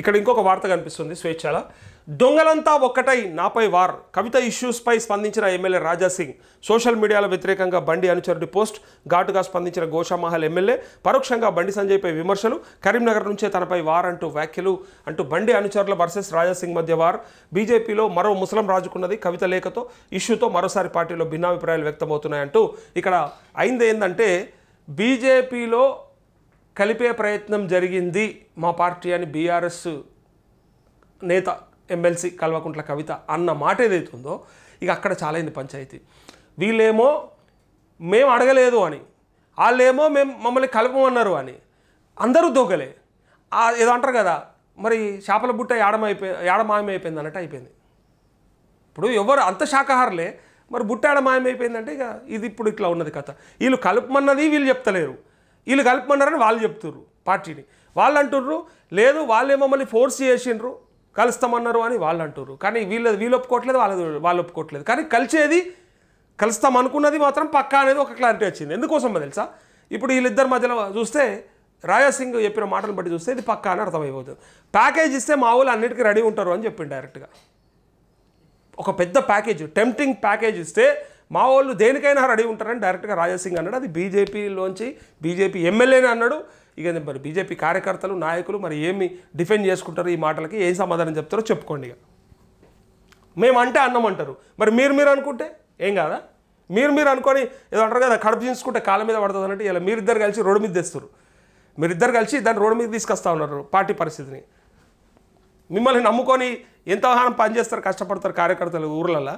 ఇక్కడ ఇంకొక వార్త కనిపిస్తుంది స్వేచ్ఛల. దొంగలంతా ఒక్కటై నాపై వార్. కవిత ఇష్యూస్పై స్పందించిన ఎమ్మెల్యే రాజా సింగ్. సోషల్ మీడియాలో వ్యతిరేకంగా బండి అనుచరుడి పోస్ట్. ఘాటుగా స్పందించిన గోషామహల్ ఎమ్మెల్యే. పరోక్షంగా బండి సంజయ్పై విమర్శలు. కరీంనగర్ నుంచే తనపై వార్ అంటూ వ్యాఖ్యలు. అంటూ బండి అనుచరుల వర్సెస్ రాజా సింగ్ మధ్య వార్. బీజేపీలో మరో ముసలం రాజుకున్నది. కవిత లేఖతో ఇష్యూతో మరోసారి పార్టీలో భిన్నాభిప్రాయాలు వ్యక్తమవుతున్నాయంటూ ఇక్కడ అయింది ఏంటంటే బీజేపీలో కలిపే ప్రయత్నం జరిగింది మా పార్టీ అని బీఆర్ఎస్ నేత ఎమ్మెల్సీ కల్వకుంట్ల కవిత అన్న మాట ఏదైతుందో ఇక అక్కడ చాలా అయింది పంచాయతీ. వీళ్ళేమో మేము అడగలేదు అని, వాళ్ళేమో మమ్మల్ని కలపమన్నారు అని. అందరూ దొంగలే. ఏదో అంటారు కదా మరి చేపల బుట్ట ఏడమాయమైపోయింది అన్నట్టు అయిపోయింది. ఇప్పుడు ఎవరు అంత శాకాహారులే మరి బుట్ట ఏడమాయమైపోయిందంటే ఇక ఇది ఇప్పుడు ఇట్లా ఉన్నది కథ. వీళ్ళు కలుపమన్నది వీళ్ళు చెప్తలేరు, వీళ్ళు కలుపమన్నారని వాళ్ళు చెప్తుర్రు పార్టీని. వాళ్ళు అంటుర్రు లేదు వాళ్ళే మమ్మల్ని ఫోర్స్ చేసిండ్రు కలుస్తామన్నారు అని వాళ్ళు అంటుర్రు. కానీ వీళ్ళు ఒప్పుకోవట్లేదు, వాళ్ళు ఒప్పుకోవట్లేదు. కానీ కలిసేది కలుస్తాం అనుకున్నది మాత్రం పక్కా అనేది ఒక క్లారిటీ వచ్చింది. ఎందుకోసమో తెలుసా, ఇప్పుడు వీళ్ళిద్దరి మధ్యలో చూస్తే రాజా సింగ్ చెప్పిన మాటలను బట్టి చూస్తే ఇది పక్కా అని అర్థమైపోతుంది. ప్యాకేజ్ ఇస్తే మా వాళ్ళు అన్నిటికీ రెడీ ఉంటారు అని చెప్పిండు డైరెక్ట్గా. ఒక పెద్ద ప్యాకేజ్, టెంప్టింగ్ ప్యాకేజ్ ఇస్తే మా వాళ్ళు దేనికైనా రెడీ ఉంటారని డైరెక్ట్గా రాజా సింగ్ అన్నాడు. అది బీజేపీలోంచి బీజేపీ ఎమ్మెల్యేని అన్నాడు. ఇక మరి బీజేపీ కార్యకర్తలు నాయకులు మరి ఏమి డిఫెండ్ చేసుకుంటారు ఈ మాటలకి, ఏం సమాధానం చెప్తారో చెప్పుకోండి. ఇక మేమంటే అన్నమంటారు, మరి మీరు అనుకుంటే ఏం కాదా? మీరు అనుకొని ఏదో అంటారు కదా కడుపు చించుకుంటే కాళ్ళ మీద పడుతుంది అన్నట్టు ఇలా మీరిద్దరు కలిసి రోడ్డు మీద తెస్తారు. మీరిద్దరు కలిసి దాన్ని రోడ్డు మీద తీసుకొస్తా ఉన్నారు పార్టీ పరిస్థితిని. మిమ్మల్ని నమ్ముకొని ఎంతగానో పనిచేస్తారు, కష్టపడతారు కార్యకర్తలు ఊర్లలో.